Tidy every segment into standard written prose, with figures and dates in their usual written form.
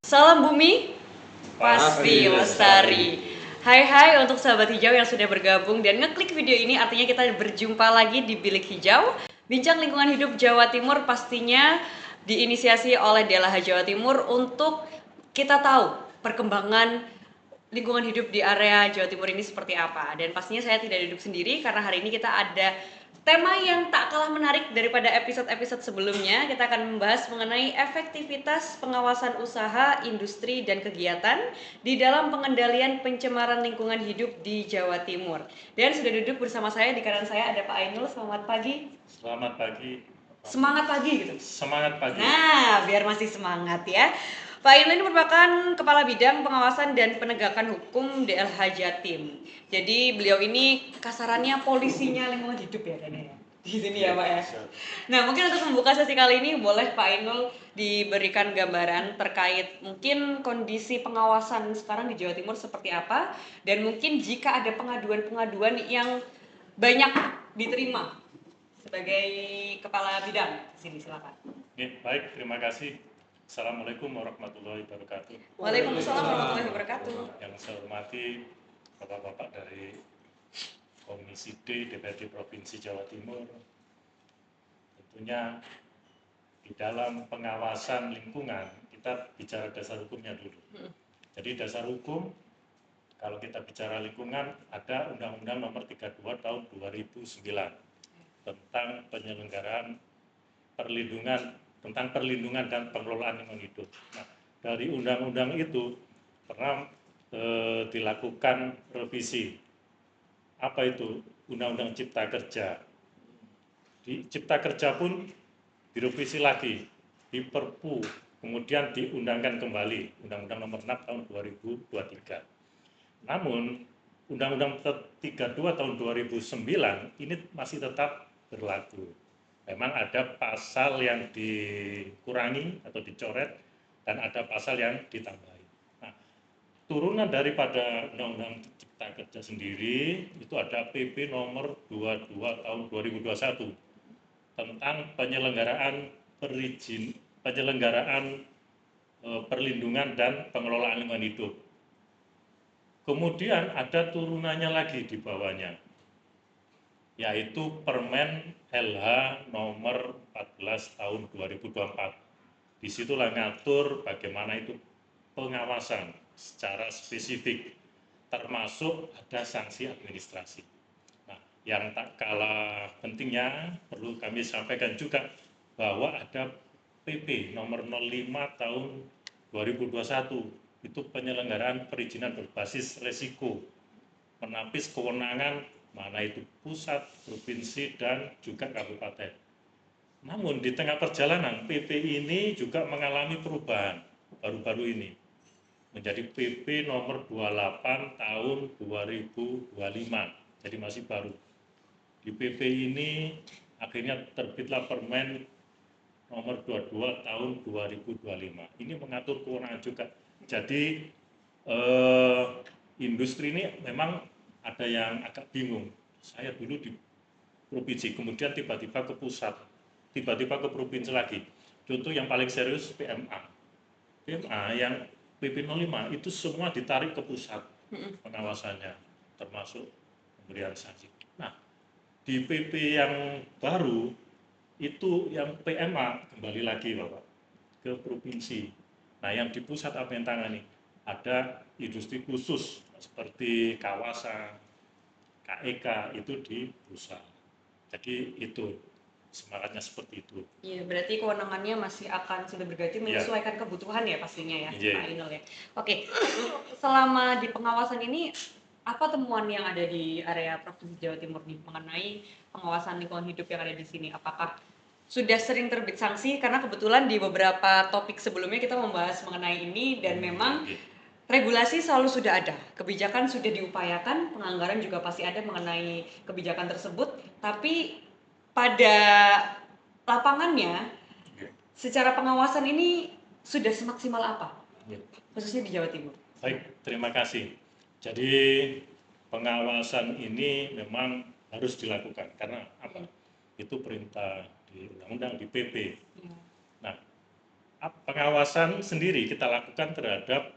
Salam bumi, pasti lestari. Hai untuk sahabat hijau yang sudah bergabung dan ngeklik video ini, artinya kita berjumpa lagi di Bilik Hijau. Bincang lingkungan hidup Jawa Timur pastinya diinisiasi oleh DLH Jawa Timur untuk kita tahu perkembangan lingkungan hidup di area Jawa Timur ini seperti apa. Dan pastinya saya tidak duduk sendiri karena hari ini kita ada tema yang tak kalah menarik daripada episode-episode sebelumnya. Kita akan membahas mengenai efektivitas pengawasan usaha, industri, dan kegiatan di dalam pengendalian pencemaran lingkungan hidup di Jawa Timur. Dan sudah duduk bersama saya, di kanan saya ada Pak Ainul. Selamat pagi. Selamat pagi. Semangat pagi gitu. Semangat pagi. Nah, biar masih semangat ya. Pak Ainul ini merupakan Kepala Bidang Pengawasan dan Penegakan Hukum DLH Jatim. Jadi beliau ini kasarannya polisinya lingkungan hidup ya kayaknya ya. Di sini ya Pak ya. Nah, mungkin untuk membuka sesi kali ini boleh Pak Ainul diberikan gambaran terkait mungkin kondisi pengawasan sekarang di Jawa Timur seperti apa, dan mungkin jika ada pengaduan-pengaduan yang banyak diterima sebagai Kepala Bidang. Sini silakan. Baik, terima kasih. Assalamualaikum warahmatullahi wabarakatuh. Waalaikumsalam warahmatullahi wabarakatuh. Yang saya hormati Bapak-bapak dari Komisi D DPRD Provinsi Jawa Timur. Tentunya di dalam pengawasan lingkungan kita bicara dasar hukumnya dulu. Jadi dasar hukum, kalau kita bicara lingkungan, ada Undang-Undang Nomor 32 Tahun 2009 tentang penyelenggaraan perlindungan dan pengelolaan lingkungan hidup. Nah, dari undang-undang itu pernah dilakukan revisi. Apa itu? Undang-Undang Cipta Kerja. Di Cipta Kerja pun direvisi lagi, di Perpu, kemudian diundangkan kembali, Undang-Undang Nomor 6 Tahun 2023. Namun, Undang-Undang 32 Tahun 2009 ini masih tetap berlaku. Memang ada pasal yang dikurangi atau dicoret dan ada pasal yang ditambahi. Nah, turunan daripada Undang-Undang Cipta Kerja sendiri itu ada PP nomor 22 tahun 2021 tentang penyelenggaraan perlindungan dan pengelolaan lingkungan hidup. Kemudian ada turunannya lagi di bawahnya, yaitu Permen LH nomor 14 tahun 2024. Disitulah ngatur bagaimana itu pengawasan secara spesifik, termasuk ada sanksi administrasi. Nah, yang tak kalah pentingnya perlu kami sampaikan juga bahwa ada PP nomor 05 tahun 2021, itu penyelenggaraan perizinan berbasis resiko, menapis kewenangan mana itu pusat, provinsi, dan juga kabupaten. Namun di tengah perjalanan PP ini juga mengalami perubahan baru-baru ini menjadi PP nomor 28 tahun 2025, jadi masih baru. Di PP ini akhirnya terbitlah Permen nomor 22 tahun 2025. Ini mengatur kewenangan juga. Jadi industri ini memang ada yang agak bingung. Saya dulu di provinsi, kemudian tiba-tiba ke pusat, tiba-tiba ke provinsi lagi. Contoh yang paling serius PMA. PMA yang PP 05 itu semua ditarik ke pusat pengawasannya, termasuk pemberian sanksi. Nah, di PP yang baru itu yang PMA kembali lagi Bapak ke provinsi. Nah, yang di pusat apa yang tangani? Ada industri khusus seperti kawasan, KEK itu di pusat. Jadi itu semangatnya seperti itu. Iya, berarti kewenangannya masih akan sudah berganti menyesuaikan kebutuhan ya pastinya ya, Pak Ainul ya. Oke, selama di pengawasan ini apa temuan yang ada di area Provinsi Jawa Timur nih mengenai pengawasan lingkungan hidup yang ada di sini? Apakah sudah sering terbit sanksi? Karena kebetulan di beberapa topik sebelumnya kita membahas mengenai ini dan memang regulasi selalu sudah ada, kebijakan sudah diupayakan, penganggaran juga pasti ada mengenai kebijakan tersebut, tapi pada lapangannya secara pengawasan ini sudah semaksimal apa? Khususnya di Jawa Timur. Baik, terima kasih. Jadi pengawasan ini memang harus dilakukan karena apa? Itu perintah di undang-undang, di PP. Nah, pengawasan sendiri kita lakukan terhadap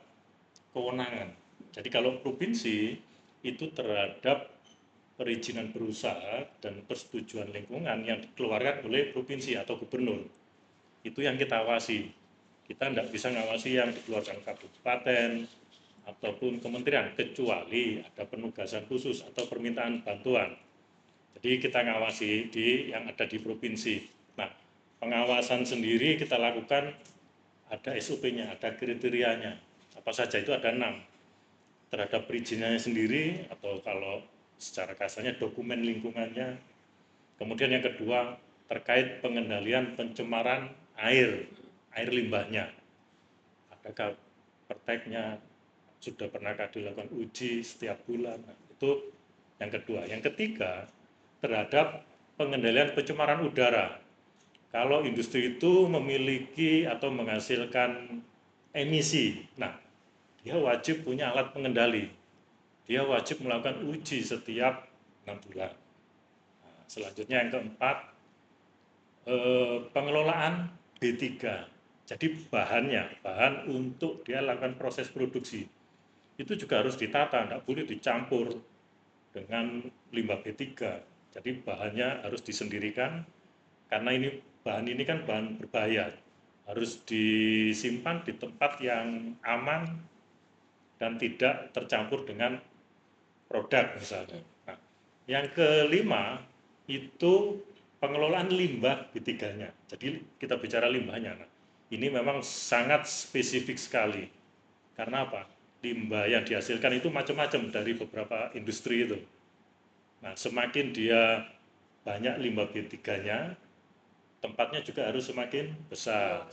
kewenangan. Jadi kalau provinsi itu terhadap perizinan berusaha dan persetujuan lingkungan yang dikeluarkan oleh provinsi atau gubernur. Itu yang kita awasi. Kita tidak bisa ngawasi yang dikeluarkan kabupaten ataupun kementerian, kecuali ada penugasan khusus atau permintaan bantuan. Jadi kita ngawasi yang ada di provinsi. Nah, pengawasan sendiri kita lakukan, ada SOP-nya, ada kriterianya. Apa saja itu ada 6. Terhadap perizinannya sendiri, atau kalau secara kasarnya dokumen lingkungannya. Kemudian yang kedua, terkait pengendalian pencemaran air limbahnya. Adakah prakteknya, sudah pernahkah dilakukan uji setiap bulan? Nah, itu yang kedua. Yang ketiga, terhadap pengendalian pencemaran udara. Kalau industri itu memiliki atau menghasilkan emisi, nah dia wajib punya alat pengendali. Dia wajib melakukan uji setiap 6 bulan. Nah, selanjutnya yang keempat, pengelolaan B3. Jadi bahan untuk dia lakukan proses produksi. Itu juga harus ditata, tidak boleh dicampur dengan limbah B3. Jadi bahannya harus disendirikan, karena bahan ini kan bahan berbahaya. Harus disimpan di tempat yang aman dan tidak tercampur dengan produk misalnya. Nah, yang kelima itu pengelolaan limbah B3-nya. Jadi kita bicara limbahnya. Nah, ini memang sangat spesifik sekali. Karena apa? Limbah yang dihasilkan itu macam-macam dari beberapa industri itu. Nah, semakin dia banyak limbah B3-nya, tempatnya juga harus semakin besar,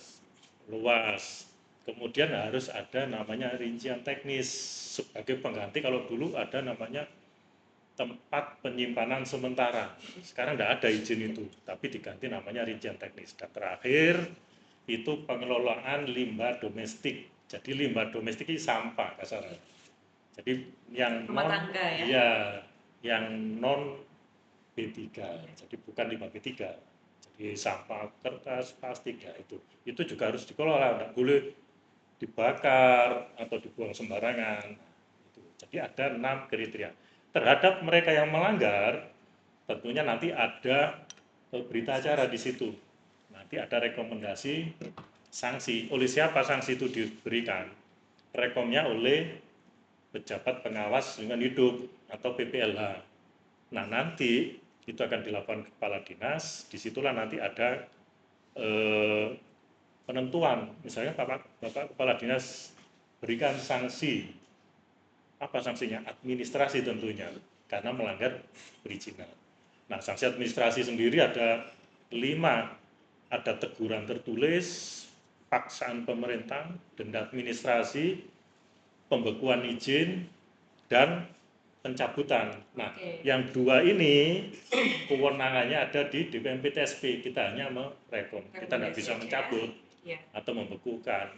luas. Kemudian harus ada namanya rincian teknis sebagai pengganti. Kalau dulu ada namanya tempat penyimpanan sementara. Sekarang tidak ada izin itu, tapi diganti namanya rincian teknis. Dan terakhir itu pengelolaan limbah domestik. Jadi limbah domestik ini sampah kasarnya. Jadi yang Rumah non tangga ya? Iya, yang non B3. Jadi bukan limbah B3. Jadi sampah kertas, plastik ya itu juga harus dikelola, tidak boleh dibakar atau dibuang sembarangan. Jadi ada 6 kriteria. Terhadap mereka yang melanggar, tentunya nanti ada berita acara di situ. Nanti ada rekomendasi sanksi. Oleh siapa sanksi itu diberikan? Rekomnya oleh pejabat pengawas lingkungan hidup atau PPLH. Nah, nanti itu akan dilakukan kepala dinas. Disitulah nanti ada penentuan. Misalnya Bapak kepala dinas berikan sanksi. Apa sanksinya? Administrasi tentunya, karena melanggar perizinan. Nah, sanksi administrasi sendiri ada 5. Ada teguran tertulis, paksaan pemerintah, denda administrasi, pembekuan izin, dan pencabutan. Nah, yang 2 ini kewenangannya ada di DPMP TSP. Kita hanya merekom, kita tidak bisa mencabut atau membekukan,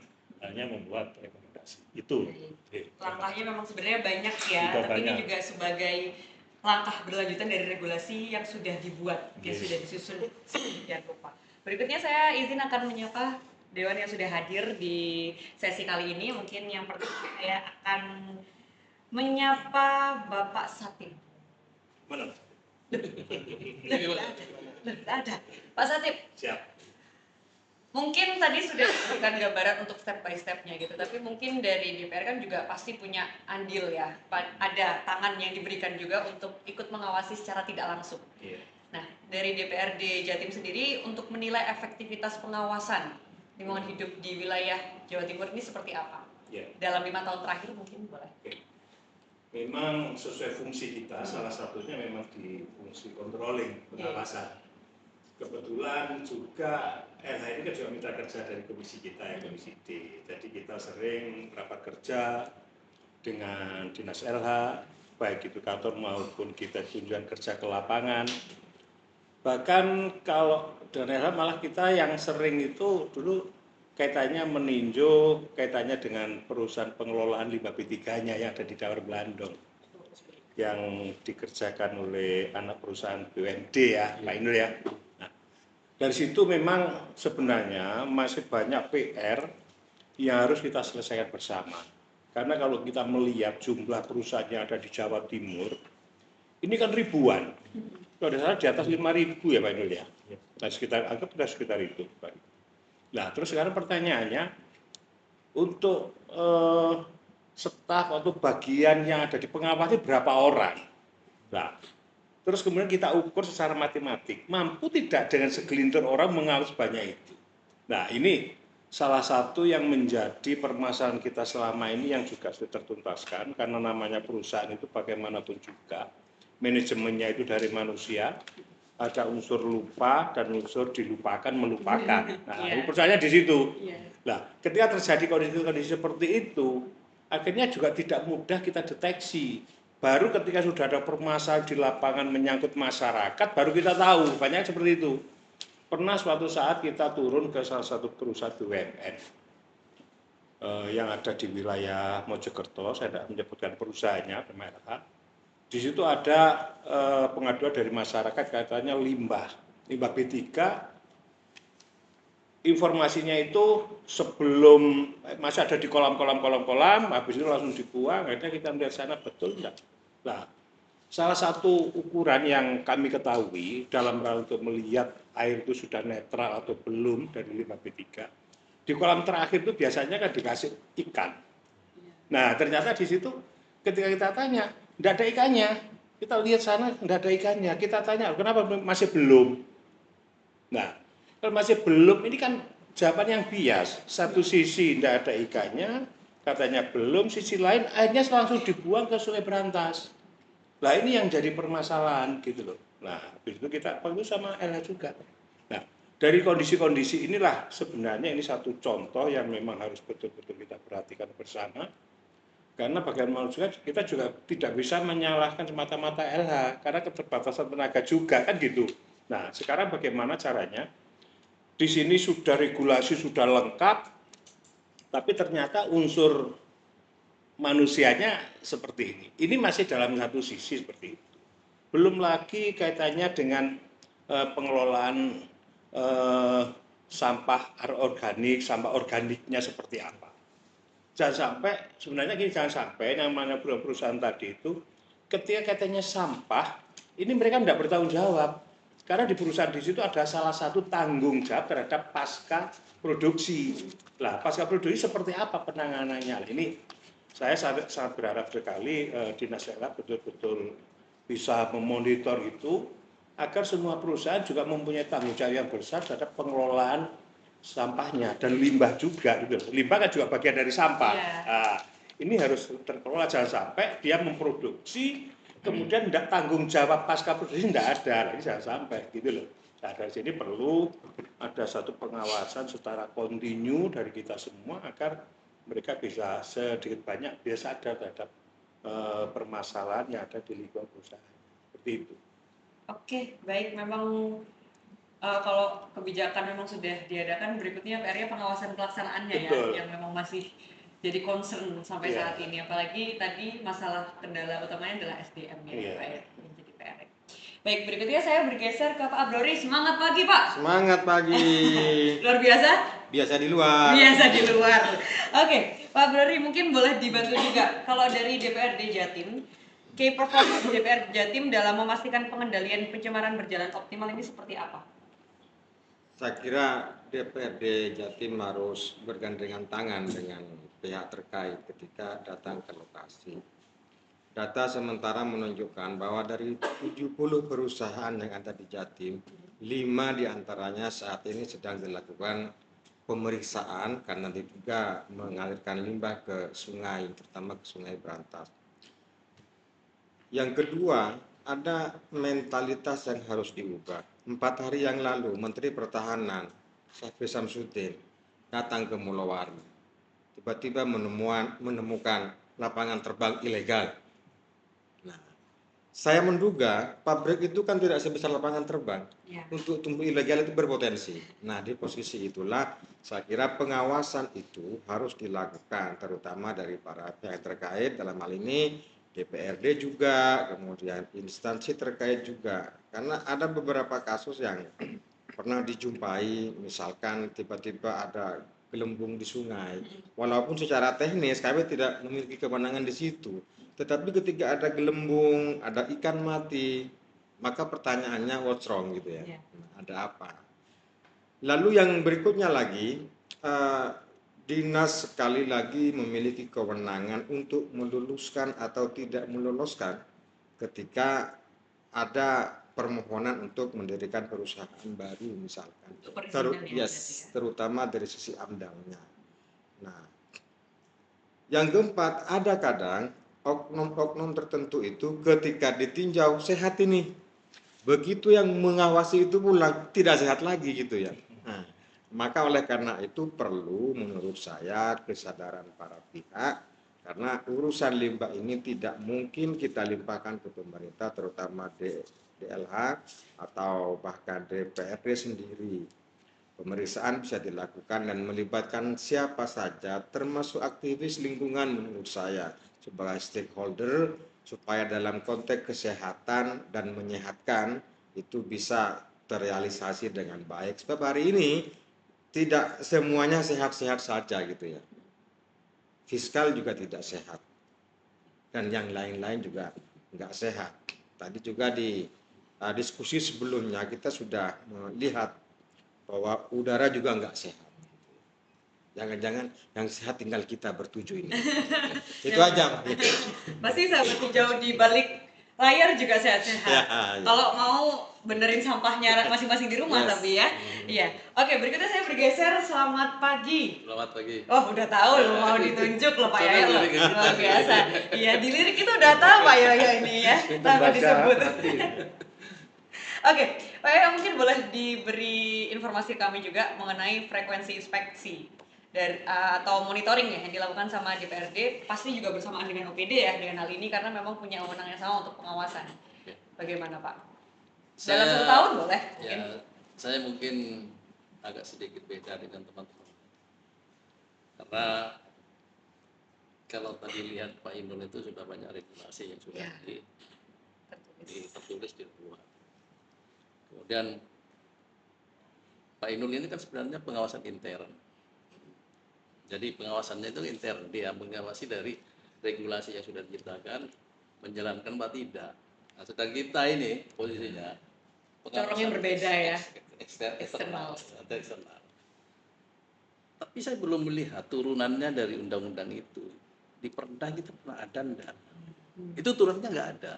hanya membuat rekomendasi. Itu. Langkahnya memang sebenarnya banyak ya, tapi banyak. Ini juga sebagai langkah berlanjutan dari regulasi yang sudah dibuat, yang sudah disusun sedemikian rupa. Berikutnya saya izin akan menyapa Dewan yang sudah hadir di sesi kali ini. Mungkin yang pertama saya akan menyapa Bapak Satip. Mana? Ada. Pak Satip. Siap. Mungkin tadi sudah diberikan gambaran untuk step by step-nya gitu, tapi mungkin dari DPR kan juga pasti punya andil ya, ada tangan yang diberikan juga untuk ikut mengawasi secara tidak langsung. Yeah. Nah, dari DPRD Jatim sendiri untuk menilai efektivitas pengawasan lingkungan hidup di wilayah Jawa Timur ini seperti apa? Yeah. Dalam 5 tahun terakhir mungkin boleh. Okay. Memang sesuai fungsi kita, salah satunya memang di fungsi controlling, pengawasan. Kebetulan juga LH ini kan juga mitra kerja dari komisi kita ya, komisi D. Jadi kita sering rapat kerja dengan dinas LH, baik itu kantor maupun kita kunjungan kerja ke lapangan. Bahkan kalau dengan LH malah kita yang sering itu dulu kaitannya meninjau kaitannya dengan perusahaan pengelolaan limbah B3-nya yang ada di Dawar Blandong yang dikerjakan oleh anak perusahaan BUMD ya, Pak Inul ya. Nah, Dari situ memang sebenarnya masih banyak PR yang harus kita selesaikan bersama. Karena kalau kita melihat jumlah perusahaan yang ada di Jawa Timur, ini kan ribuan. Kalau tidak salah di atas 5.000 ya Pak Inul ya. Nah, anggap sudah sekitar itu. Nah, terus sekarang pertanyaannya, untuk staf atau bagian yang ada di pengawas itu berapa orang? Nah, terus kemudian kita ukur secara matematik, mampu tidak dengan segelintir orang mengurus banyak itu. Nah, ini salah satu yang menjadi permasalahan kita selama ini yang juga sudah tertuntaskan, karena namanya perusahaan itu bagaimanapun juga, manajemennya itu dari manusia, ada unsur lupa dan unsur dilupakan, melupakan. Nah, ini persoalannya di situ. Nah, ketika terjadi kondisi-kondisi seperti itu, akhirnya juga tidak mudah kita deteksi. Baru ketika sudah ada permasalahan di lapangan menyangkut masyarakat, baru kita tahu, banyak seperti itu. Pernah suatu saat kita turun ke salah satu perusahaan BUMN yang ada di wilayah Mojokerto, saya tidak menyebutkan perusahaannya, merek. Di situ ada pengaduan dari masyarakat katanya limbah B3, informasinya itu sebelum masih ada di kolam-kolam, habis itu langsung dibuang, akhirnya kita melihat sana betul enggak. Nah, salah satu ukuran yang kami ketahui dalam rangka untuk melihat air itu sudah netral atau belum dari limbah B3, di kolam terakhir itu biasanya kan dikasih ikan. Nah, ternyata di situ ketika kita tanya, tidak ada ikannya. Kita lihat sana, tidak ada ikannya. Kita tanya, kenapa masih belum? Nah, kalau masih belum, ini kan jawaban yang bias. Satu sisi tidak ada ikannya, katanya belum, sisi lain airnya langsung dibuang ke Sungai Berantas. Nah, ini yang jadi permasalahan gitu loh. Nah, habis itu kita perlu sama LH juga. Nah, dari kondisi-kondisi inilah sebenarnya ini satu contoh yang memang harus betul-betul kita perhatikan bersama. Karena bagaimana juga kita juga tidak bisa menyalahkan semata-mata LH karena keterbatasan tenaga juga kan gitu. Nah, sekarang bagaimana caranya? Di sini sudah regulasi sudah lengkap, tapi ternyata unsur manusianya seperti ini. Ini masih dalam satu sisi seperti itu. Belum lagi kaitannya dengan pengelolaan sampah organik, sampah organiknya seperti apa. Jangan sampai, sebenarnya gini, jangan sampai namanya perusahaan tadi itu, ketika katanya sampah, ini mereka tidak bertanggung jawab. Karena di perusahaan di situ ada salah satu tanggung jawab terhadap pasca produksi. Lah, pasca produksi seperti apa penanganannya? Ini saya sangat berharap sekali Dinas LH betul-betul bisa memonitor itu, agar semua perusahaan juga mempunyai tanggung jawab yang besar terhadap pengelolaan sampahnya dan limbah juga gitu. Limbah kan juga bagian dari sampah. Nah, ini harus terkelola, jangan sampai dia memproduksi kemudian tidak tanggung jawab pasca produksi tidak ada. Ini jangan sampai gitu loh. Nah, dari sini perlu ada satu pengawasan secara kontinu dari kita semua agar mereka bisa sedikit banyak biasa sadar terhadap permasalahan yang ada di lingkungan perusahaan. Seperti itu. Oke, baik. Memang kalau kebijakan memang sudah diadakan, berikutnya PR-nya pengawasan pelaksanaannya. Betul. Ya, yang memang masih jadi concern sampai saat ini. Apalagi tadi masalah kendala utamanya adalah SDM-nya, Pak ya, yang jadi PR. Baik, berikutnya saya bergeser ke Pak Abrori. Semangat pagi, Pak. Semangat pagi. Luar biasa? Biasa di luar. Biasa di luar. Oke, Pak Abrori mungkin boleh dibantu juga. Kalau dari DPRD Jatim, key performance DPRD Jatim dalam memastikan pengendalian pencemaran berjalan optimal ini seperti apa? Saya kira DPRD Jatim harus bergandengan tangan dengan pihak terkait ketika datang ke lokasi. Data sementara menunjukkan bahwa dari 70 perusahaan yang ada di Jatim, 5 diantaranya saat ini sedang dilakukan pemeriksaan karena diduga mengalirkan limbah ke sungai, terutama ke Sungai Berantas. Yang kedua, ada mentalitas yang harus diubah. 4 hari yang lalu, Menteri Pertahanan, Syafri Samsudin, datang ke Mulawari. Tiba-tiba menemukan lapangan terbang ilegal. Nah, saya menduga pabrik itu kan tidak sebesar lapangan terbang. Untuk tumbuh ilegal itu berpotensi. Nah, di posisi itulah saya kira pengawasan itu harus dilakukan, terutama dari para pihak terkait, dalam hal ini DPRD juga, kemudian instansi terkait juga. Karena ada beberapa kasus yang pernah dijumpai misalkan tiba-tiba ada gelembung di sungai, walaupun secara teknis kami tidak memiliki kewenangan di situ, tetapi ketika ada gelembung, ada ikan mati, maka pertanyaannya what's wrong gitu ya. Iya. Ada apa? Lalu yang berikutnya lagi, eh, dinas sekali lagi memiliki kewenangan untuk meluluskan atau tidak meloloskan ketika ada permohonan untuk mendirikan perusahaan baru misalkan. Untuk perizinan ya, Yes, berarti ya. terutama dari sisi AMDAL-nya. Nah, yang keempat, ada kadang oknum-oknum tertentu itu ketika ditinjau sehat ini, begitu yang mengawasi itu pulang tidak sehat lagi gitu ya. Nah, maka oleh karena itu perlu menurut saya kesadaran para pihak, karena urusan limbah ini tidak mungkin kita limpahkan ke pemerintah, terutama DLH atau bahkan DPRD sendiri. Pemeriksaan bisa dilakukan dan melibatkan siapa saja, termasuk aktivis lingkungan menurut saya sebagai stakeholder, supaya dalam konteks kesehatan dan menyehatkan itu bisa terrealisasi dengan baik. Sebab hari ini tidak semuanya sehat-sehat saja gitu ya. Fiskal juga tidak sehat dan yang lain-lain juga nggak sehat. Tadi juga di diskusi sebelumnya kita sudah melihat bahwa udara juga nggak sehat. Jangan-jangan yang sehat tinggal kita bertujuh ini. Itu aja. Pasti sahabat hijau di balik layar juga sehat-sehat. Ya, ya. Kalau mau benerin sampahnya masing-masing di rumah Yes. tapi ya. Iya. Oke, berikutnya saya bergeser. Selamat pagi. Selamat pagi. Oh, udah tahu loh, mau ditunjuk loh Pak Yoyo loh. Lirik. Luar biasa. Iya, di lirik itu udah tahu Pak Yoyo ini ya. Tanpa disebut. Oke, Pak Yoyo mungkin boleh diberi informasi kami juga mengenai frekuensi inspeksi dari atau monitoring ya yang dilakukan sama DPRD, pasti juga bersamaan dengan OPD ya dengan hal ini karena memang punya wewenang yang sama untuk pengawasan. Ya. Bagaimana Pak? Dalam 1 tahun boleh mungkin? Ya, saya mungkin agak sedikit beda dengan teman-teman. Karena kalau tadi lihat Pak Inul itu sudah banyak regulasi yang sudah Ya. tertulis di luar. Kemudian Pak Inul ini kan sebenarnya pengawasan intern. Jadi pengawasannya itu intern, dia mengawasi dari regulasi yang sudah diciptakan, menjalankan apa tidak. Nah, sedang kita ini posisinya Corongnya berbeda ya. eksternal. Tapi saya belum melihat turunannya dari undang-undang itu. Di Perda kita pernah ada enggak? Itu turunannya nggak ada.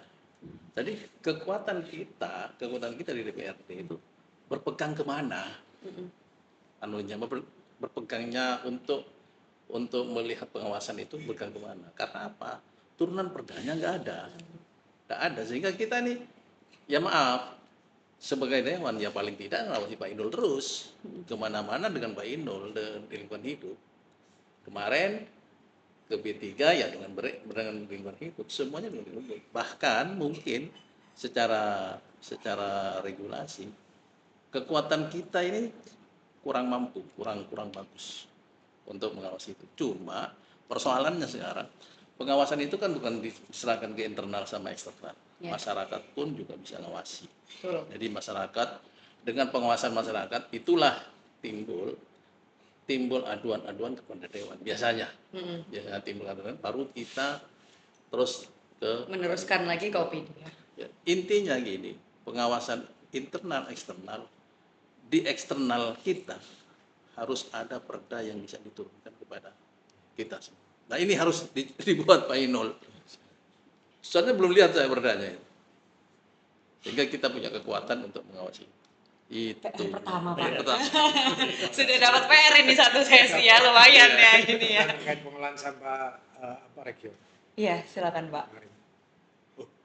Jadi kekuatan kita di DPRD itu berpegang kemana? Anunya berpegangnya untuk melihat pengawasan itu berpegang kemana? Karena apa? Turunan perdanya nggak ada, sehingga kita nih, ya maaf, sebagai dewan ya paling tidak ngawasi Pak Inul terus kemana-mana dengan Pak Inul dan lingkungan hidup. Kemarin ke B3 ya dengan lingkungan hidup, semuanya dengan lingkungan hidup. Bahkan mungkin secara regulasi kekuatan kita ini kurang mampu, kurang bagus untuk mengawasi itu. Cuma persoalannya sekarang pengawasan itu kan bukan diserahkan ke internal sama eksternal. Ya. Masyarakat pun juga bisa ngawasi. Betul. Jadi masyarakat dengan pengawasan masyarakat itulah timbul aduan-aduan kepada dewan biasanya. Biasanya timbul aduan baru kita terus Meneruskan lagi ke OPD ya. ya, intinya gini, pengawasan internal eksternal di eksternal kita harus ada perda yang bisa diturunkan kepada kita semua. Nah ini harus dibuat Pak Inul. Soalnya belum lihat saya perdanya itu. Sehingga kita punya kekuatan untuk mengawasi. Itu PR pertama, Pak. PR pertama. Sudah dapat PR ini satu sesi ya, lumayan ya ini ya. Terkait pengelolaan sampah region. Iya, silakan Pak.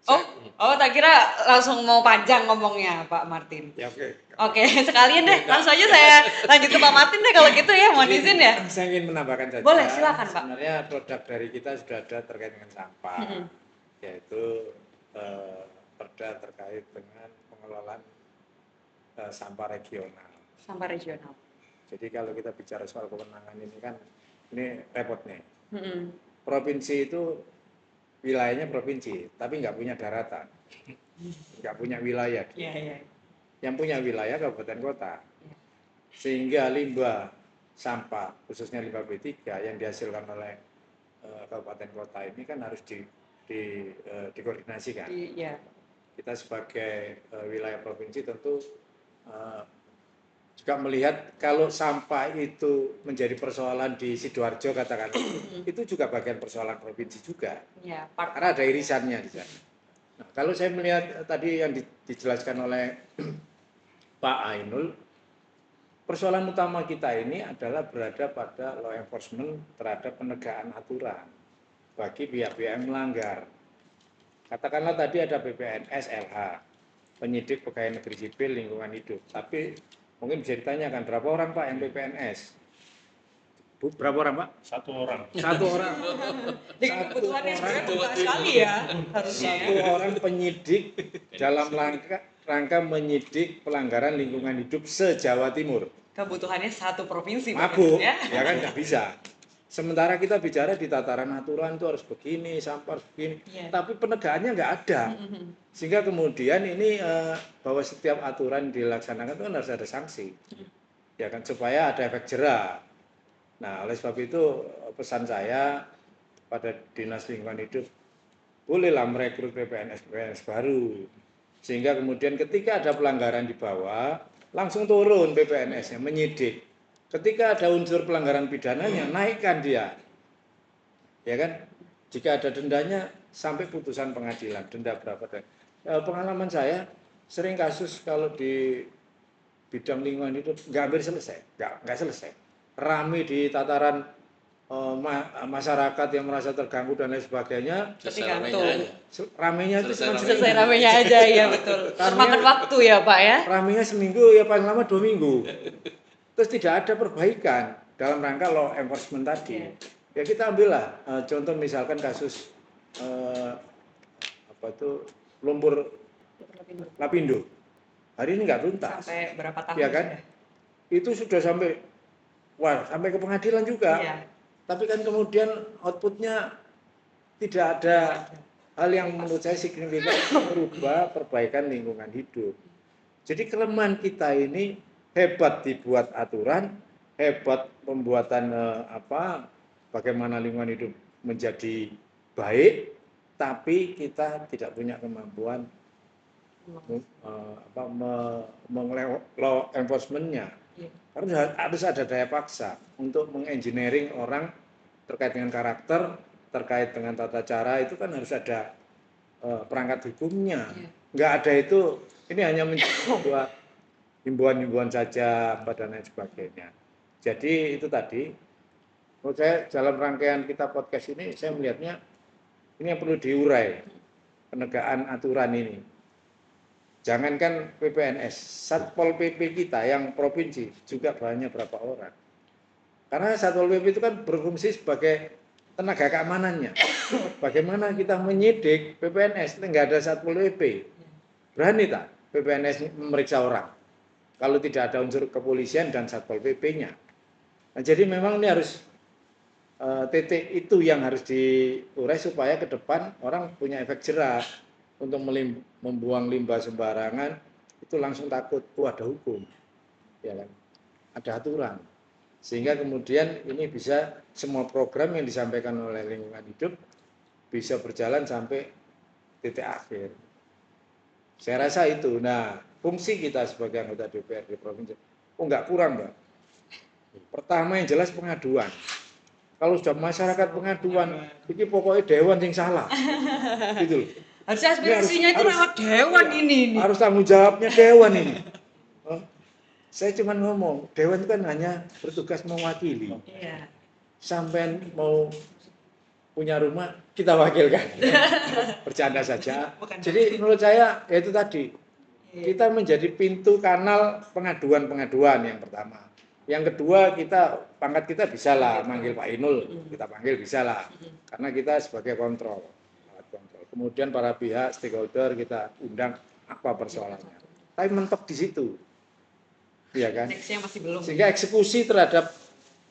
Oh, Oh, tak kira langsung mau panjang ngomongnya Pak Martin. ya oke. Oke, sekalian deh, langsung aja saya lanjut ke Pak Martin deh kalau gitu ya, mohon izin ya. Saya ingin menambahkan saja. Boleh, silakan, Pak. Sebenarnya produk dari kita sudah ada terkait dengan sampah, yaitu perda terkait dengan pengelolaan sampah regional. Sampah regional. Jadi kalau kita bicara soal kewenangan ini kan, ini repot nih. Mm-mm. Provinsi itu wilayahnya provinsi, tapi nggak punya daratan, nggak punya wilayah. Iya, iya. yang punya wilayah kabupaten kota. Sehingga limbah sampah, khususnya limbah B3 yang dihasilkan oleh kabupaten kota ini kan harus dikoordinasikan. Iya. Kita sebagai wilayah provinsi tentu juga melihat kalau sampah itu menjadi persoalan di Sidoarjo katakan, itu juga bagian persoalan provinsi juga. Iya, Karena ada irisannya di sana. Nah, kalau saya melihat tadi yang dijelaskan oleh Pak Ainul, persoalan utama kita ini adalah berada pada law enforcement terhadap penegakan aturan bagi pihak-pihak yang melanggar. Katakanlah tadi ada BPNS, LH, penyidik pegawai negeri sipil lingkungan hidup. Tapi mungkin bisa ditanyakan berapa orang Pak yang BPNS? Bu, berapa orang Pak? 1 orang. 1 orang. Dengan kebutuhannya sebenarnya berubah sekali ya harusnya. 1 orang penyidik dalam rangka menyidik pelanggaran lingkungan hidup se-Jawa Timur. Kebutuhannya satu provinsi Pak, Mabuk, ya. ya kan nggak bisa. Sementara kita bicara di tataran aturan itu harus begini, sampah harus begini, tapi penegakannya nggak ada. Sehingga kemudian ini bahwa setiap aturan dilaksanakan itu kan harus ada sanksi, ya kan, supaya ada efek jera. Nah, oleh sebab itu pesan saya pada Dinas Lingkungan Hidup, bolehlah merekrut PPNS baru, sehingga kemudian ketika ada pelanggaran di bawah langsung turun PPNS-nya menyidik. Ketika ada unsur pelanggaran pidananya, naikkan dia. Ya kan? Jika ada dendanya, sampai putusan pengadilan. Denda berapa? Pengalaman saya, sering kasus kalau di bidang lingkungan itu nggak hampir selesai. Nggak selesai. Rame di tataran masyarakat yang merasa terganggu dan lain sebagainya. Ramenya itu cuma selesai ramenya aja, ya betul. Termakan waktu ya Pak ya. Ramenya seminggu, ya paling lama 2 minggu. Terus tidak ada perbaikan dalam rangka law enforcement tadi. Ya kita ambillah contoh misalkan kasus lumpur Lapindo. Hari ini nggak tuntas. Sampai berapa tahun? Ya kan? Itu sudah sampai ke pengadilan juga. Iya. Tapi kan kemudian outputnya tidak ada hal yang menurut saya signifikan merubah perbaikan lingkungan hidup. Jadi kelemahan kita ini hebat dibuat aturan, hebat pembuatan bagaimana lingkungan hidup menjadi baik, tapi kita tidak punya kemampuan law enforcement-nya. Karena harus ada daya paksa untuk mengengineering orang terkait dengan karakter, terkait dengan tata cara, itu kan harus ada perangkat hukumnya. Nggak ada itu, ini hanya menjadi himbauan-himbauan saja pada lain sebagainya. Jadi itu tadi, menurut saya dalam rangkaian kita podcast ini, saya melihatnya ini yang perlu diurai, penegakan aturan ini. Jangankan PPNS, Satpol PP kita yang provinsi juga banyak berapa orang. Karena Satpol PP itu kan berfungsi sebagai tenaga keamanannya. Bagaimana kita menyidik PPNS, nggak ada Satpol PP. Berani tak PPNS memeriksa orang? Kalau tidak ada unsur kepolisian dan Satpol PP-nya. Nah, jadi memang ini harus titik itu yang harus diurai supaya ke depan orang punya efek jera untuk membuang limbah sembarangan itu langsung takut, ada hukum, ya kan? Ada aturan, sehingga kemudian ini bisa semua program yang disampaikan oleh lingkungan hidup bisa berjalan sampai titik akhir. Saya rasa itu. Nah, fungsi kita sebagai anggota DPRD provinsi, nggak kurang, Mbak. Pertama yang jelas pengaduan. Kalau sudah masyarakat pengaduan, ini pokoknya dewan yang salah, gitu loh. Harusnya aspirasinya itu lewat dewan ini. Harus tanggung jawabnya dewan ini. Saya cuma ngomong, dewan itu kan hanya bertugas mewakili. Iya. Sampai mau punya rumah, kita wakilkan. Bercanda saja. Jadi menurut saya, ya itu tadi. Kita menjadi pintu kanal pengaduan-pengaduan yang pertama. Yang kedua, pangkat kita bisa lah manggil Pak Ainul. Kita panggil bisa lah. Karena kita sebagai kontrol. Kemudian para pihak stakeholder kita undang apa persoalannya. Tapi mentok di situ, ya kan? Nextnya masih belum. Sehingga eksekusi terhadap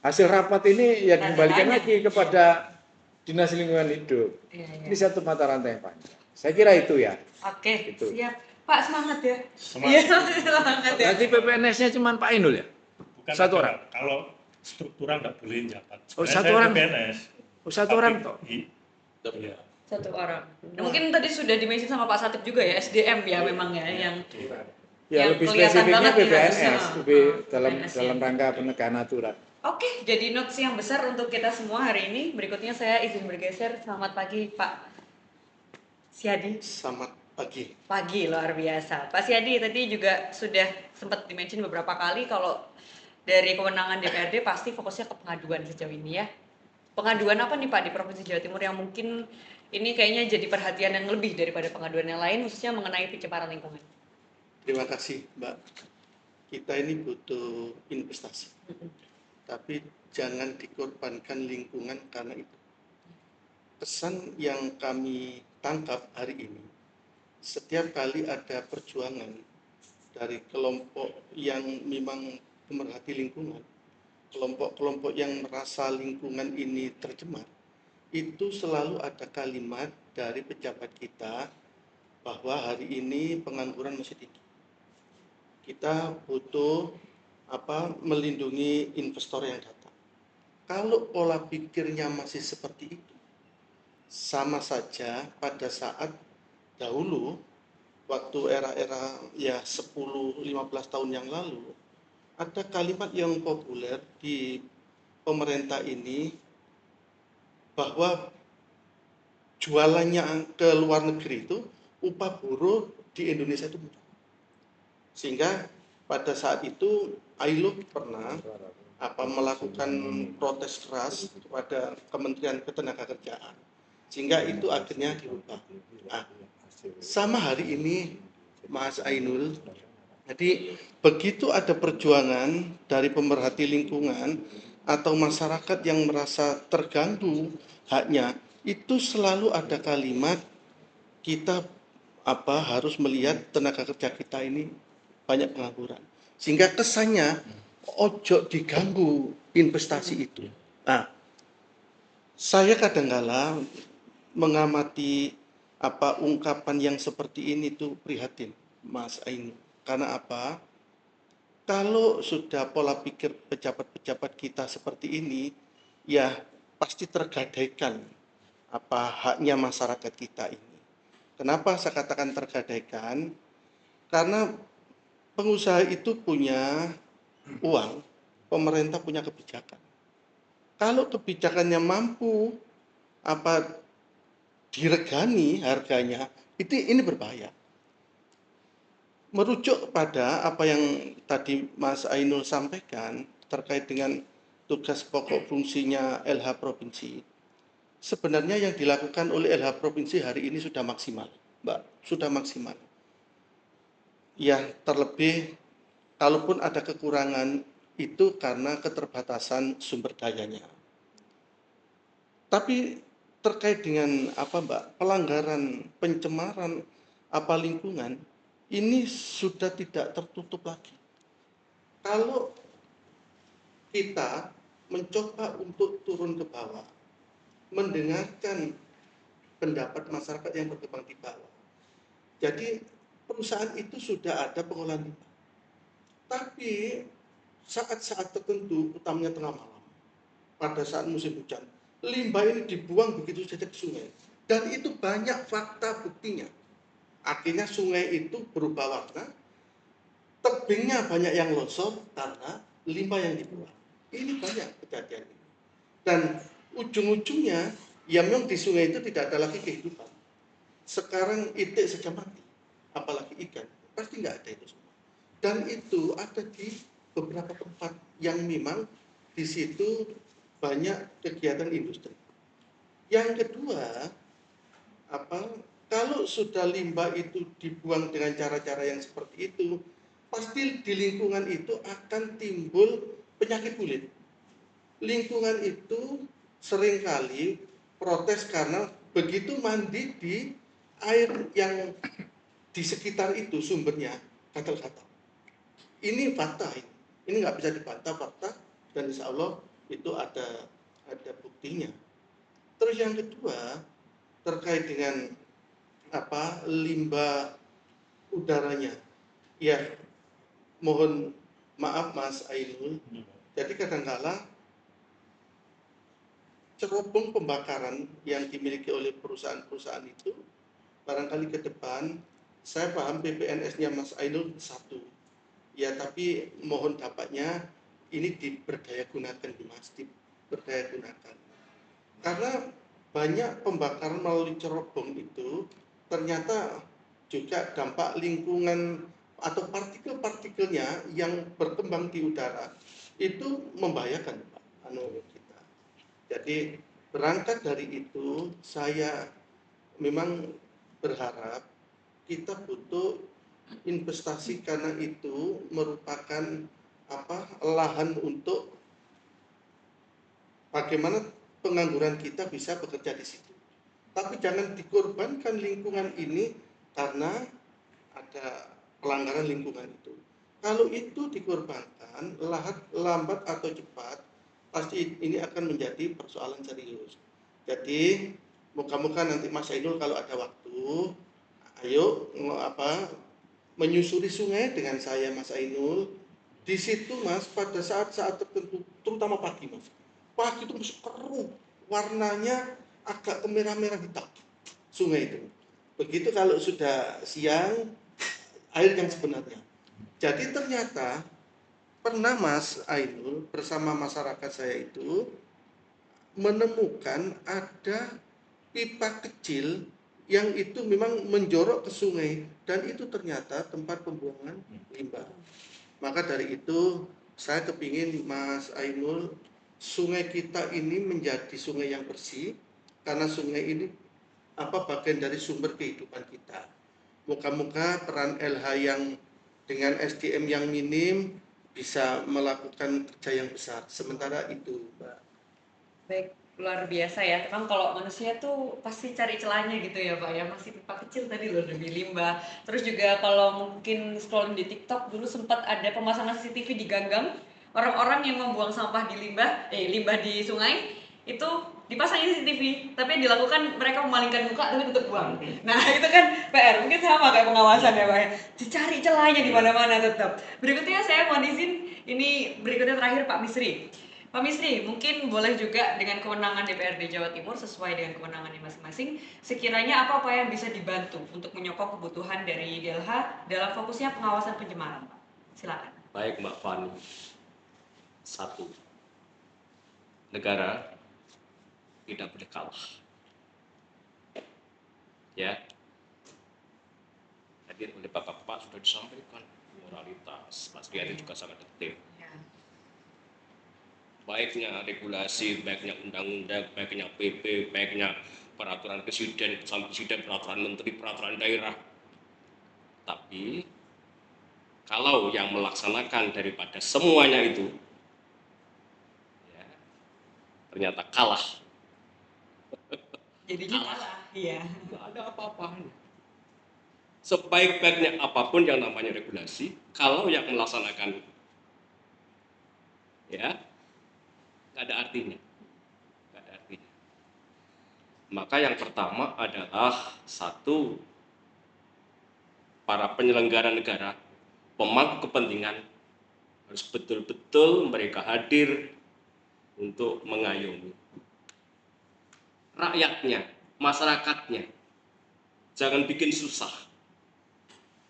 hasil rapat ini ya dikembalikan lagi kepada Dinas Lingkungan Hidup. Ini satu mata rantai yang panjang. Saya kira itu ya. Oke, itu. siap. Pak semangat ya. Semangat. Iya, semangat ya. Berarti PPNS-nya cuma Pak Ainul ya? Bukan Satu ada, orang? Kalau struktural nggak boleh jabat. Oh, Sebenarnya satu saya orang? PPNS. Oh, satu tapi orang toh? Iya. Satu orang. Nah, mungkin tadi sudah di-mention sama Pak Satip juga ya, SDM ya memang ya yang Ya yang lebih kelihatan spesifiknya banget nih PPNS, harusnya. lebih PPNS ya. dalam rangka penegakan aturan. Oke, jadi notes yang besar untuk kita semua hari ini. Berikutnya saya izin bergeser. Selamat pagi Pak Siadi. Selamat pagi. Pagi, luar biasa. Pak Siadi tadi juga sudah sempat di-mention beberapa kali kalau dari kewenangan DPRD pasti fokusnya ke pengaduan sejauh ini ya. Pengaduan apa nih Pak di Provinsi Jawa Timur yang mungkin ini kayaknya jadi perhatian yang lebih daripada pengaduan yang lain, khususnya mengenai pencemaran lingkungan? Terima kasih, Mbak. Kita ini butuh investasi, tapi jangan dikorbankan lingkungan karena itu. Pesan yang kami tangkap hari ini, setiap kali ada perjuangan dari kelompok yang memang pemerhati lingkungan, kelompok-kelompok yang merasa lingkungan ini tercemar, itu selalu ada kalimat dari pejabat kita bahwa hari ini pengangguran masih tinggi. Kita butuh melindungi investor yang datang. Kalau pola pikirnya masih seperti itu, sama saja pada saat dahulu waktu era-era ya 10-15 tahun yang lalu ada kalimat yang populer di pemerintah ini bahwa jualannya ke luar negeri itu upah buruh di Indonesia itu murah. Sehingga pada saat itu ILO pernah melakukan protes keras kepada Kementerian Ketenagakerjaan. Sehingga itu akhirnya dirubah. Nah, sama hari ini Mas Ainul, jadi begitu ada perjuangan dari pemerhati lingkungan atau masyarakat yang merasa terganggu haknya, itu selalu ada kalimat kita harus melihat tenaga kerja kita ini banyak pengangguran. Sehingga kesannya ojo diganggu investasi itu. Nah, saya kadang-kala mengamati ungkapan yang seperti ini tuh prihatin, Mas Ainu. Karena apa? Kalau sudah pola pikir pejabat-pejabat kita seperti ini, ya pasti tergadaikan haknya masyarakat kita ini. Kenapa saya katakan tergadaikan? Karena pengusaha itu punya uang, pemerintah punya kebijakan. Kalau kebijakannya mampu diregani harganya, ini berbahaya. Merujuk pada apa yang tadi Mas Ainul sampaikan terkait dengan tugas pokok fungsinya LH Provinsi. Sebenarnya yang dilakukan oleh LH Provinsi hari ini sudah maksimal, Mbak, sudah maksimal. Ya, terlebih kalaupun ada kekurangan itu karena keterbatasan sumber dayanya. Tapi terkait dengan pelanggaran pencemaran lingkungan, ini sudah tidak tertutup lagi. Kalau kita mencoba untuk turun ke bawah, mendengarkan pendapat masyarakat yang berkembang di bawah. Jadi perusahaan itu sudah ada pengolahan limbah. Tapi saat-saat tertentu, utamanya tengah malam, pada saat musim hujan, limbah ini dibuang begitu saja ke sungai. Dan itu banyak fakta buktinya. Akhirnya sungai itu berubah warna, tebingnya banyak yang longsor karena limbah yang dibuang. Ini banyak kejadian ini. Dan ujung-ujungnya, ya memang di sungai itu tidak ada lagi kehidupan. Sekarang itik saja mati, apalagi ikan, pasti nggak ada itu semua. Dan itu ada di beberapa tempat yang memang di situ banyak kegiatan industri. Yang kedua, kalau sudah limbah itu dibuang dengan cara-cara yang seperti itu, pasti di lingkungan itu akan timbul penyakit kulit. Lingkungan itu seringkali protes karena begitu mandi di air yang di sekitar itu sumbernya gatal-gatal. Ini fakta, ini nggak bisa dibantah fakta, dan insya Allah itu ada buktinya. Terus yang kedua terkait dengan limbah udaranya. Ya, mohon maaf Mas Ainul. Jadi kadangkala cerobong pembakaran yang dimiliki oleh perusahaan-perusahaan itu barangkali ke depan, saya paham PPNS-nya Mas Ainul satu. Ya, tapi mohon dapatnya ini diberdaya gunakan Mas, diberdaya gunakan. Karena banyak pembakaran melalui cerobong itu ternyata juga dampak lingkungan atau partikel-partikelnya yang berkembang di udara itu membahayakan Pak kita. Jadi berangkat dari itu saya memang berharap kita butuh investasi karena itu merupakan lahan untuk bagaimana pengangguran kita bisa bekerja di situ. Tapi jangan dikorbankan lingkungan ini karena ada pelanggaran lingkungan itu. Kalau itu dikorbankan, lambat atau cepat, pasti ini akan menjadi persoalan serius. Jadi, moga-moga nanti Mas Ainul kalau ada waktu, ayo menyusuri sungai dengan saya Mas Ainul. Di situ Mas, pada saat-saat tertentu, terutama pagi Mas, pagi itu masih keruh, warnanya agak kemerah-merah hitam sungai itu. Begitu kalau sudah siang, air yang sebenarnya. Jadi ternyata pernah Mas Ainul bersama masyarakat saya itu menemukan ada pipa kecil yang itu memang menjorok ke sungai dan itu ternyata tempat pembuangan limbah. Maka dari itu saya kepingin Mas Ainul sungai kita ini menjadi sungai yang bersih karena sungai ini bagian dari sumber kehidupan kita. Moga-moga peran LH yang dengan SDM yang minim bisa melakukan kerja yang besar. Sementara itu, Mbak. Baik, luar biasa ya. Memang kalau manusia tuh pasti cari celahnya gitu ya Pak ya. Masih pipa kecil tadi loh demi limbah. Terus juga kalau mungkin scrolling di TikTok dulu sempat ada pemasangan CCTV di ganggang. Orang-orang yang membuang sampah di limbah di sungai itu dipasangin CCTV. Tapi yang dilakukan mereka memalingkan muka tapi tetap buang. Nah itu kan PR. Mungkin sama kayak pengawasan ya Pak ya. Dicari celahnya di mana-mana tetap. Berikutnya saya mau izin ini berikutnya terakhir Pak Misri. Pak Misri, mungkin boleh juga dengan kewenangan DPRD Jawa Timur sesuai dengan kewenangannya masing-masing, sekiranya apa-apa yang bisa dibantu untuk menyokong kebutuhan dari DLH dalam fokusnya pengawasan pencemaran, Pak. Silakan. Baik Mbak Fani. Satu, negara tidak boleh kalah. Ya, tadi oleh Bapak-Bapak sudah disampaikan moralitas, Mas Riyadi juga sangat detail. Ya. Baiknya regulasi, baiknya undang-undang, baiknya PP, baiknya peraturan presiden, peraturan menteri, peraturan daerah. Tapi kalau yang melaksanakan daripada semuanya itu ya, ternyata kalah. Jadinya kalah, iya. Nggak ada apa-apanya. Sebaik-baiknya apapun yang namanya regulasi, kalau yang melaksanakan ya nggak ada artinya. Nggak ada artinya. Maka yang pertama adalah satu, para penyelenggara negara, pemangku kepentingan harus betul-betul mereka hadir untuk mengayomi rakyatnya, masyarakatnya. Jangan bikin susah.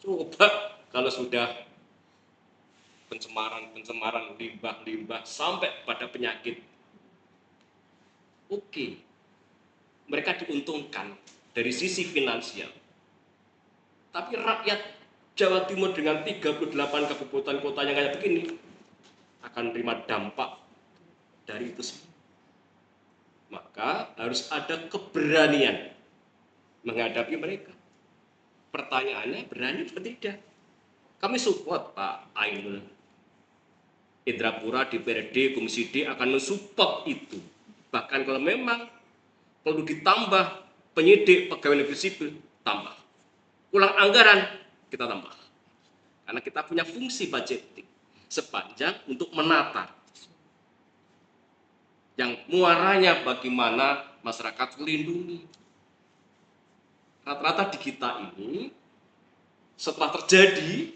Coba kalau sudah pencemaran, limbah sampai pada penyakit. Oke. Mereka diuntungkan dari sisi finansial. Tapi rakyat Jawa Timur dengan 38 kabupaten kota yang kayak begini akan terima dampak dari itu semua. Maka harus ada keberanian menghadapi mereka. Pertanyaannya, berani atau tidak? Kami support Pak Ainul Indrapura DPRD Komisi D akan mensupport itu. Bahkan kalau memang perlu ditambah penyidik pegawai negeri sipil, tambah. Ulang anggaran, kita tambah. Karena kita punya fungsi budgeting sepanjang untuk menata yang muaranya bagaimana masyarakat terlindungi. Rata-rata di kita ini Setelah terjadi,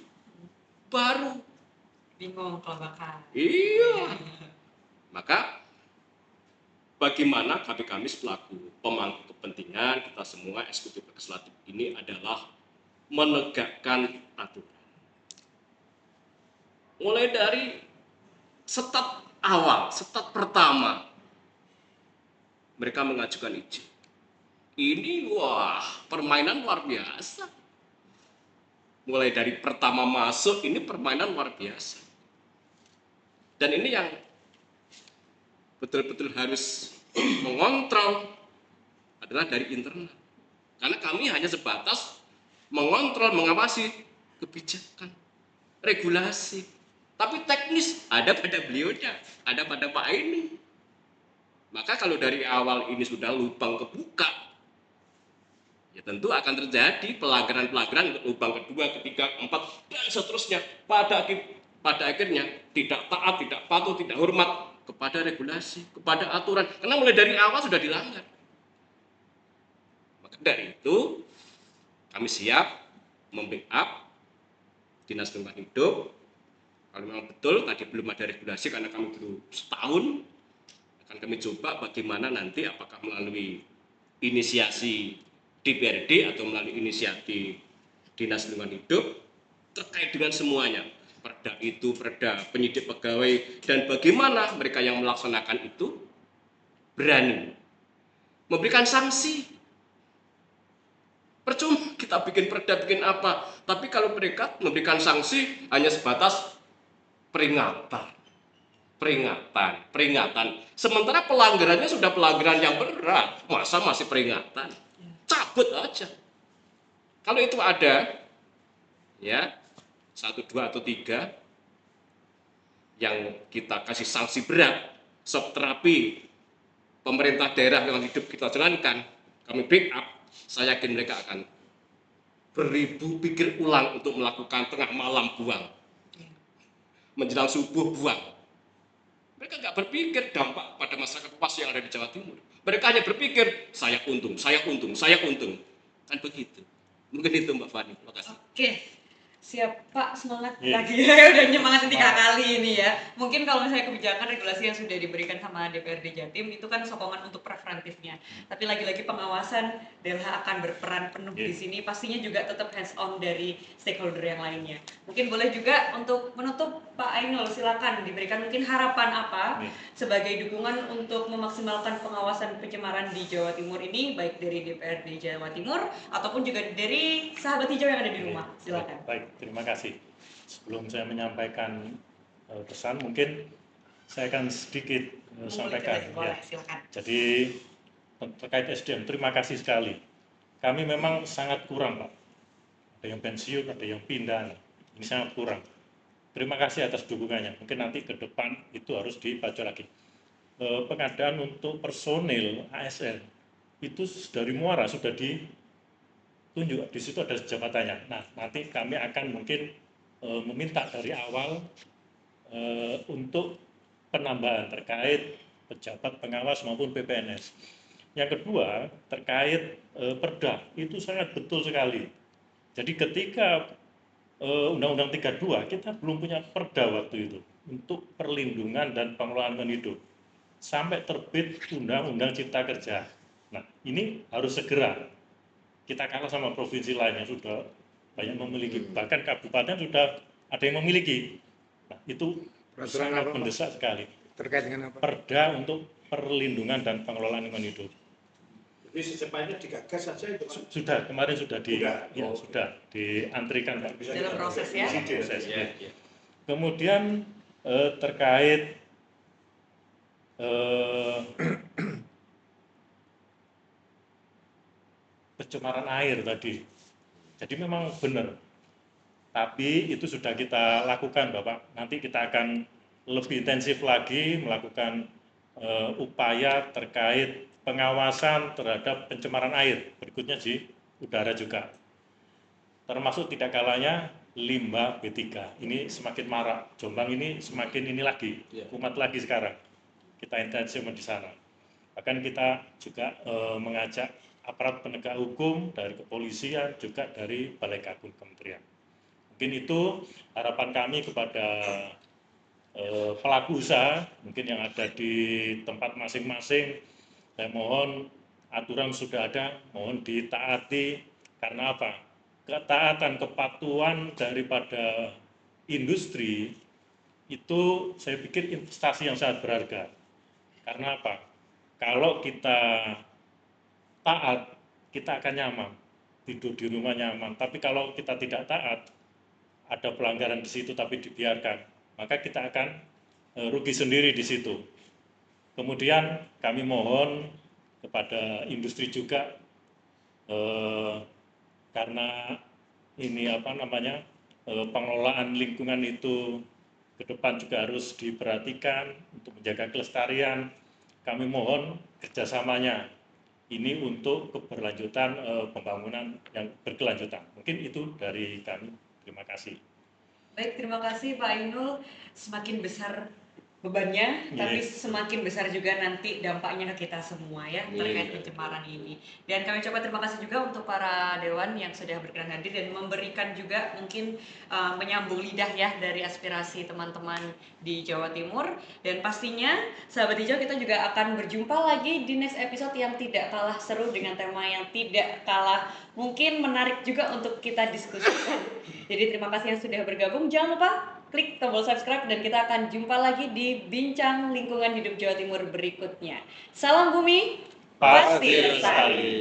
baru Bingung kelabakan. iya. Maka bagaimana kami selaku pemangku kepentingan, kita semua eksekutif legislatif ini adalah menegakkan aturan. Mulai dari start awal, start pertama, mereka mengajukan izin. Ini wah, permainan luar biasa. Mulai dari pertama masuk, ini permainan luar biasa. Dan ini yang betul-betul harus mengontrol adalah dari internal. Karena kami hanya sebatas mengontrol, mengawasi kebijakan, regulasi. Tapi teknis ada pada beliaunya, ada pada Pak ini. Maka kalau dari awal ini sudah lubang kebuka, ya tentu akan terjadi pelanggaran-pelanggaran lubang kedua, ketiga, keempat, dan seterusnya. Pada akhirnya tidak taat, tidak patuh, tidak hormat kepada regulasi, kepada aturan. Karena mulai dari awal sudah dilanggar. Maka dari itu, kami siap membackup Dinas Lingkungan Hidup. Kalau memang betul tadi belum ada regulasi karena kami baru setahun, akan kami coba bagaimana nanti apakah melalui inisiasi DPRD atau melalui inisiatif Dinas Lingkungan Hidup terkait dengan semuanya. Perda itu, perda penyidik pegawai, dan bagaimana mereka yang melaksanakan itu berani memberikan sanksi. Percuma kita bikin perda, bikin apa, tapi kalau mereka memberikan sanksi hanya sebatas peringatan. Sementara pelanggarannya sudah pelanggaran yang berat, masa masih peringatan? Cabut aja. Kalau itu ada, ya 1, 2, atau 3 yang kita kasih sanksi berat, shock terapi, pemerintah daerah yang hidup kita jalankan, kami backup, saya yakin mereka akan beribu pikir ulang untuk melakukan tengah malam buang. Menjelang subuh buang. Mereka nggak berpikir dampak pada masyarakat luas yang ada di Jawa Timur. Mereka hanya berpikir saya untung. Kan begitu. Mungkin itu Mbak Fani. Terima kasih. Oke. Siap Pak, semangat Iya. lagi ya, udah nyemangatin 3 kali ini ya. Mungkin kalau misalnya kebijakan regulasi yang sudah diberikan sama DPRD Jatim itu kan sokongan untuk preventifnya. Tapi lagi-lagi pengawasan DLH akan berperan penuh di sini. Pastinya juga tetap hands on dari stakeholder yang lainnya. Mungkin boleh juga untuk menutup Pak Ainul, silakan diberikan mungkin harapan apa sebagai dukungan untuk memaksimalkan pengawasan pencemaran di Jawa Timur ini, baik dari DPRD Jawa Timur ataupun juga dari sahabat hijau yang ada di rumah. Silakan. Baik, terima kasih. Sebelum saya menyampaikan pesan, mungkin saya akan sedikit sampaikan. Boleh, Ya. silakan. Jadi terkait SDM, terima kasih sekali. Kami memang sangat kurang, Pak. Ada yang pensiun, ada yang pindah. Ini sangat kurang. Terima kasih atas dukungannya. Mungkin nanti ke depan itu harus dibaca lagi. Pengadaan untuk personil ASN itu dari Muara sudah ditunjuk. Di situ ada jabatannya. Nah, nanti kami akan mungkin meminta dari awal untuk penambahan terkait pejabat pengawas maupun PPNS. Yang kedua, terkait perda, itu sangat betul sekali. Jadi ketika Undang-Undang 32, kita belum punya perda waktu itu untuk perlindungan dan pengelolaan lingkungan hidup. Sampai terbit Undang-Undang Cipta Kerja. Nah, ini harus segera. Kita kalah sama provinsi lain yang sudah banyak memiliki, bahkan kabupaten sudah ada yang memiliki. Nah, itu Peraturan sangat apa, Pak? mendesak sekali. Terkait dengan apa? Perda untuk perlindungan dan pengelolaan lingkungan hidup. Jadi secepatnya digagas saja itu Pak. Sudah, kemarin sudah Sudah. sudah diantrikan Pak. Bisa Dalam proses ya. Proses, Ya, ya. ya. Kemudian terkait pencemaran air tadi. Jadi memang benar. Tapi itu sudah kita lakukan Bapak. Nanti kita akan lebih intensif lagi melakukan upaya terkait pengawasan terhadap pencemaran air. Berikutnya di udara juga. Termasuk tidak kalanya limbah B3. Ini semakin marak. Jombang ini semakin ini lagi, kumat lagi sekarang. Kita intensif di sana. Bahkan kita juga mengajak aparat penegak hukum dari kepolisian, juga dari Balai Kabul Kementerian. Mungkin itu harapan kami kepada pelaku usaha, mungkin yang ada di tempat masing-masing. Saya mohon aturan sudah ada, mohon ditaati. Karena apa? Ketaatan, kepatuhan daripada industri itu saya pikir investasi yang sangat berharga. Karena apa? Kalau kita taat, kita akan nyaman, tidur di rumah nyaman. Tapi kalau kita tidak taat, ada pelanggaran di situ tapi dibiarkan, maka kita akan rugi sendiri di situ. Kemudian kami mohon kepada industri juga, karena ini pengelolaan lingkungan itu ke depan juga harus diperhatikan untuk menjaga kelestarian. Kami mohon kerjasamanya ini untuk keberlanjutan pembangunan yang berkelanjutan. Mungkin itu dari kami. Terima kasih. Baik, terima kasih Pak Ainul. Semakin besar bebannya, tapi semakin besar juga nanti dampaknya ke kita semua ya terkait pencemaran ini. Dan kami coba terima kasih juga untuk para dewan yang sudah berkenan hadir dan memberikan juga mungkin menyambung lidah ya dari aspirasi teman-teman di Jawa Timur. Dan pastinya sahabat hijau, kita juga akan berjumpa lagi di next episode yang tidak kalah seru dengan tema yang tidak kalah mungkin menarik juga untuk kita diskusikan. Jadi terima kasih yang sudah bergabung. Jangan lupa klik tombol subscribe dan kita akan jumpa lagi di Bincang Lingkungan Hidup Jawa Timur berikutnya. Salam bumi, pasti lestari.